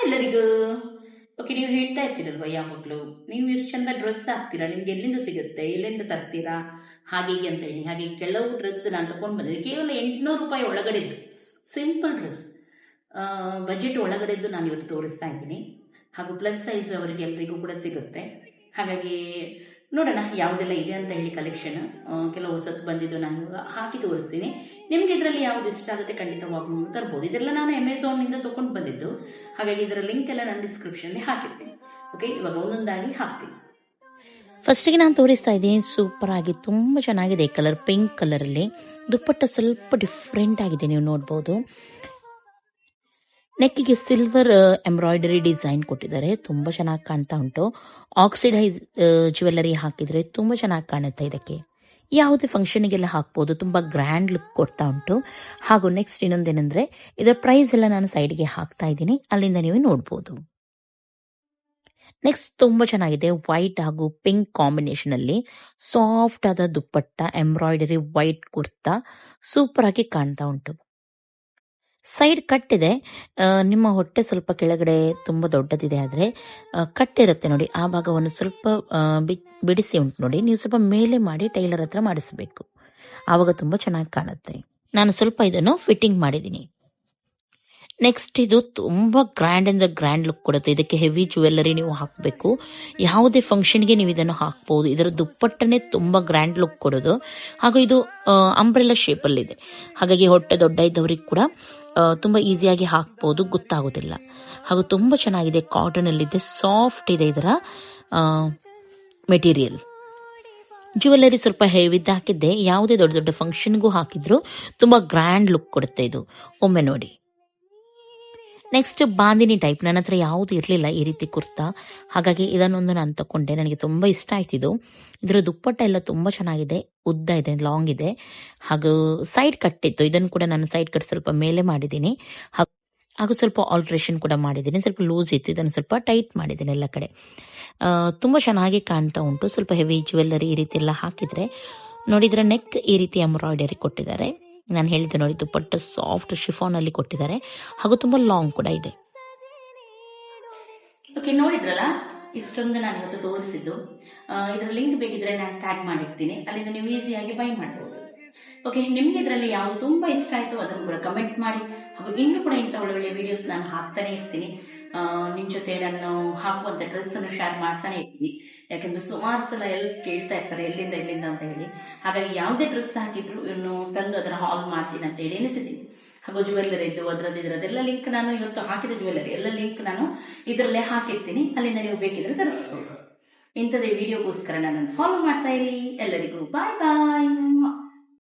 ಎಲ್ಲರಿಗೂ. ಓಕೆ, ನೀವು ಹೇಳ್ತಾ ಇರ್ತೀರಲ್ವ ಯಾವಾಗಲೂ ನೀವು ಎಷ್ಟು ಚಂದ ಡ್ರೆಸ್ ಹಾಕ್ತೀರಾ, ನಿಮ್ಗೆ ಎಲ್ಲಿಂದ ಸಿಗುತ್ತೆ, ಎಲ್ಲಿಂದ ತರ್ತೀರಾ, ಹಾಗೆ ಅಂತ ಹೇಳಿ. ಹಾಗೆ ಕೆಲವು ಡ್ರೆಸ್ ನಾನು ತಗೊಂಡು ಬಂದಿದ್ದೆ, ಕೇವಲ 800 ರೂಪಾಯಿ ಒಳಗಡೆದ್ದು ಸಿಂಪಲ್ ಡ್ರೆಸ್, ಬಜೆಟ್ ಒಳಗಡೆದ್ದು ನಾನು ಇವತ್ತು ತೋರಿಸ್ತಾ ಇದ್ದೀನಿ. ಹಾಗೂ ಪ್ಲಸ್ ಸೈಜ್ ಅವರಿಗೆ ಎಲ್ಲರಿಗೂ ಕೂಡ ಸಿಗುತ್ತೆ. ಹಾಗಾಗಿ ನೋಡೋಣ ಯಾವುದೆಲ್ಲ ಇದೆ ಅಂತ ಹೇಳಿ ಕಲೆಕ್ಷನ್. ಕೆಲವು ಹೊಸತ್ತು ಬಂದಿದ್ದು ನಾನು ಹಾಕಿ ತೋರಿಸ್ತೀನಿ. ನಿಮ್ಗೆ ಇದರಲ್ಲಿ ಯಾವ್ದು ಇಷ್ಟ ಆಗುತ್ತೆ ಖಂಡಿತವಾಗ್ಲೂ ತರ್ಬೋದು. ಇದೆಲ್ಲ ನಾನು ಅಮೆಝಾನ್ನಿಂದ ತೊಗೊಂಡು ಬಂದಿದ್ದು, ಹಾಗಾಗಿ ಇದರ ಲಿಂಕ್ ಎಲ್ಲ ನಾನು ಡಿಸ್ಕ್ರಿಪ್ಷನ್ಲಿ ಹಾಕಿರ್ತೀನಿ. ಓಕೆ, ಇವಾಗ ಒಂದೊಂದಾಗಿ ಹಾಕ್ತೀನಿ. ಫಸ್ಟಿಗೆ ನಾನು ತೋರಿಸ್ತಾ ಇದ್ದೀನಿ, ಸೂಪರ್ ಆಗಿ ತುಂಬ ಚೆನ್ನಾಗಿದೆ. ಕಲರ್ ಪಿಂಕ್ ಕಲರಲ್ಲಿ, ದುಪ್ಪಟ್ಟ ಸ್ವಲ್ಪ ಡಿಫ್ರೆಂಟ್ ಆಗಿದೆ, ನೀವು ನೋಡ್ಬೋದು. ನೆಕ್ಕಿಗೆ ಸಿಲ್ವರ್ ಎಂಬ್ರಾಯ್ಡರಿ ಡಿಸೈನ್ ಕೊಟ್ಟಿದ್ದಾರೆ, ತುಂಬ ಚೆನ್ನಾಗಿ ಕಾಣ್ತಾ ಉಂಟು. ಆಕ್ಸಿಡೈಸ್ ಜ್ಯುವೆಲ್ಲರಿ ಹಾಕಿದರೆ ತುಂಬ ಚೆನ್ನಾಗಿ ಕಾಣುತ್ತೆ. ಇದಕ್ಕೆ ಯಾವುದೇ ಫಂಕ್ಷನಿಗೆಲ್ಲ ಹಾಕ್ಬೋದು, ತುಂಬ ಗ್ರ್ಯಾಂಡ್ ಲುಕ್ ಕೊಡ್ತಾ ಉಂಟು. ಹಾಗೂ ನೆಕ್ಸ್ಟ್ ಇನ್ನೊಂದೇನೆಂದರೆ ಇದರ ಪ್ರೈಸ್ ಎಲ್ಲ ನಾನು ಸೈಡ್ಗೆ ಹಾಕ್ತಾ ಇದ್ದೀನಿ, ಅಲ್ಲಿಂದ ನೀವು ನೋಡ್ಬೋದು. ನೆಕ್ಸ್ಟ್ ತುಂಬ ಚೆನ್ನಾಗಿದೆ, ವೈಟ್ ಹಾಗೂ ಪಿಂಕ್ ಕಾಂಬಿನೇಷನ್ ಅಲ್ಲಿ ಸಾಫ್ಟ್ ಆದ ದುಪ್ಪಟ್ಟ, ಎಂಬ್ರಾಯ್ಡರಿ ವೈಟ್ ಕುರ್ತಾ ಸೂಪರ್ ಆಗಿ ಕಾಣ್ತಾ ಉಂಟು. ಸೈಡ್ ಕಟ್ ಇದೆ, ನಿಮ್ಮ ಹೊಟ್ಟೆ ಸ್ವಲ್ಪ ಕೆಳಗಡೆ ತುಂಬ ದೊಡ್ಡದಿದೆ, ಆದರೆ ಕಟ್ ಇರುತ್ತೆ ನೋಡಿ, ಆ ಭಾಗವನ್ನು ಸ್ವಲ್ಪ ಬಿಡಿಸಿ ಉಂಟು ನೋಡಿ. ನೀವು ಸ್ವಲ್ಪ ಮೇಲೆ ಮಾಡಿ ಟೈಲರ್ ಹತ್ರ ಮಾಡಿಸಬೇಕು, ಆವಾಗ ತುಂಬ ಚೆನ್ನಾಗಿ ಕಾಣುತ್ತೆ. ನಾನು ಸ್ವಲ್ಪ ಇದನ್ನು ಫಿಟ್ಟಿಂಗ್ ಮಾಡಿದ್ದೀನಿ. ನೆಕ್ಸ್ಟ್ ಇದು ತುಂಬ ಗ್ರ್ಯಾಂಡ್ ಇಂದ ಗ್ರ್ಯಾಂಡ್ ಲುಕ್ ಕೊಡುತ್ತೆ. ಇದಕ್ಕೆ ಹೆವಿ ಜ್ಯುವೆಲ್ಲರಿ ನೀವು ಹಾಕಬೇಕು, ಯಾವುದೇ ಫಂಕ್ಷನ್ಗೆ ನೀವು ಇದನ್ನು ಹಾಕ್ಬೋದು. ಇದರ ದುಪ್ಪಟ್ಟನೆ ತುಂಬ ಗ್ರ್ಯಾಂಡ್ ಲುಕ್ ಕೊಡೋದು. ಹಾಗೂ ಇದು ಅಂಬ್ರೆಲಾ ಶೇಪಲ್ಲಿದೆ, ಹಾಗಾಗಿ ಹೊಟ್ಟೆ ದೊಡ್ಡ ಇದ್ದವ್ರಿಗೆ ಕೂಡ ತುಂಬ ಈಸಿಯಾಗಿ ಹಾಕ್ಬೋದು, ಗೊತ್ತಾಗೋದಿಲ್ಲ. ಹಾಗೂ ತುಂಬ ಚೆನ್ನಾಗಿದೆ, ಕಾಟನ್ ಅಲ್ಲಿದೆ, ಸಾಫ್ಟ್ ಇದೆ ಇದರ ಮೆಟೀರಿಯಲ್. ಜ್ಯುವೆಲ್ಲರಿ ಸ್ವಲ್ಪ ಹೆವಿದ್ದು ಹಾಕಿದ್ದೆ, ಯಾವುದೇ ದೊಡ್ಡ ದೊಡ್ಡ ಫಂಕ್ಷನ್ಗೂ ಹಾಕಿದ್ರು ತುಂಬ ಗ್ರ್ಯಾಂಡ್ ಲುಕ್ ಕೊಡುತ್ತೆ ಇದು, ಒಮ್ಮೆ ನೋಡಿ. ನೆಕ್ಸ್ಟ್ ಬಾಂದಿನಿ ಟೈಪ್, ನನ್ನ ಹತ್ರ ಯಾವುದು ಇರಲಿಲ್ಲ ಈ ರೀತಿ ಕುರ್ತಾ, ಹಾಗಾಗಿ ಇದನ್ನೊಂದು ನಾನು ತಗೊಂಡೆ. ನನಗೆ ತುಂಬ ಇಷ್ಟ ಆಯ್ತಿದ್ದು. ಇದರ ದುಪ್ಪಟ್ಟ ಎಲ್ಲ ತುಂಬ ಚೆನ್ನಾಗಿದೆ, ಉದ್ದ ಇದೆ, ಲಾಂಗ್ ಇದೆ, ಹಾಗೂ ಸೈಡ್ ಕಟ್ಟಿತ್ತು. ಇದನ್ನು ಕೂಡ ನಾನು ಸೈಡ್ ಕಟ್ ಸ್ವಲ್ಪ ಮೇಲೆ ಮಾಡಿದ್ದೀನಿ, ಹಾಗೂ ಸ್ವಲ್ಪ ಆಲ್ಟ್ರೇಷನ್ ಕೂಡ ಮಾಡಿದ್ದೀನಿ. ಸ್ವಲ್ಪ ಲೂಸ್ ಇತ್ತು, ಇದನ್ನು ಸ್ವಲ್ಪ ಟೈಟ್ ಮಾಡಿದ್ದೀನಿ ಎಲ್ಲ ಕಡೆ. ತುಂಬ ಚೆನ್ನಾಗಿ ಕಾಣ್ತಾ ಉಂಟು. ಸ್ವಲ್ಪ ಹೆವಿ ಜ್ಯುವೆಲ್ಲರಿ ಈ ರೀತಿ ಎಲ್ಲ ಹಾಕಿದರೆ ನೋಡಿದ್ರೆ, ನೆಕ್ ಈ ರೀತಿ ಎಂಬ್ರಾಯ್ಡರಿ ಕೊಟ್ಟಿದ್ದಾರೆ. ನಾನು ಹೇಳಿದ್ದೆ ನೋಡಿ, ದುಪ್ಪಟ್ಟ ಸಾಫ್ಟ್ ಶಿಫಾನ್ ಅಲ್ಲಿ ಕೊಟ್ಟಿದ್ದಾರೆ, ಹಾಗೂ ತುಂಬಾ ಲಾಂಗ್ ಕೂಡ ಇದೆ. ಓಕೆ, ನೋಡಿದ್ರಲ್ಲ, ಇಷ್ಟೊಂದು ನಾನು ಇವತ್ತು ತೋರಿಸಿದ್ದು. ಇದರ ಲಿಂಕ್ ಬೇಕಿದ್ರೆ ನಾನು ಟ್ಯಾಗ್ ಮಾಡಿರ್ತೀನಿ, ಅಲ್ಲಿಂದ ನೀವು ಈಸಿಯಾಗಿ ಬೈ ಮಾಡಬಹುದು. ಓಕೆ, ನಿಮ್ಗೆ ಇದರಲ್ಲಿ ಯಾವುದು ತುಂಬಾ ಇಷ್ಟ ಆಯ್ತು ಅದನ್ನು ಕೂಡ ಕಮೆಂಟ್ ಮಾಡಿ. ಹಾಗೂ ಇನ್ನೂ ಕೂಡ ಇಂಥ ಒಳ್ಳೆ ವಿಡಿಯೋಸ್ ನಾನು ಹಾಕ್ತಾನೆ ಇರ್ತೀನಿ. ನಿಮ್ ಜೊತೆ ನಾನು ಹಾಕುವಂತ ಡ್ರೆಸ್ ಅನ್ನು ಶೇರ್ ಮಾಡ್ತಾನೆ ಇರ್ತೀನಿ. ಯಾಕಂದ್ರೆ ಸುಮಾರು ಸಲ ಎಲ್ಲ ಕೇಳ್ತಾ ಇರ್ತಾರೆ ಎಲ್ಲಿಂದ ಅಂತ ಹೇಳಿ. ಹಾಗಾಗಿ ಯಾವುದೇ ಡ್ರೆಸ್ ಹಾಕಿದ್ರು ಇನ್ನು ತಂದು ಅದರ ಹಾಲ್ ಮಾಡ್ತೀನಿ ಅಂತ ಹೇಳಿ ಎನಿಸಿದ್ದೀನಿ. ಹಾಗೂ ಜ್ಯುವೆಲ್ಲರಿ ಇದ್ದು ಅದರದ್ದೆಲ್ಲ ಲಿಂಕ್ ನಾನು ಇವತ್ತು ಹಾಕಿದ ಜ್ಯುವೆಲ್ಲರಿ ಎಲ್ಲ ಲಿಂಕ್ ನಾನು ಇದರಲ್ಲೇ ಹಾಕಿರ್ತೀನಿ, ಅಲ್ಲಿಂದ ನೀವು ಬೇಕಿದ್ರೆ ತರಿಸ್ಬೋದು. ಇಂಥದೇ ವಿಡಿಯೋಗೋಸ್ಕರ ನನ್ನನ್ನು ಫಾಲೋ ಮಾಡ್ತಾ ಇರಿ. ಎಲ್ಲರಿಗೂ ಬಾಯ್ ಬಾಯ್.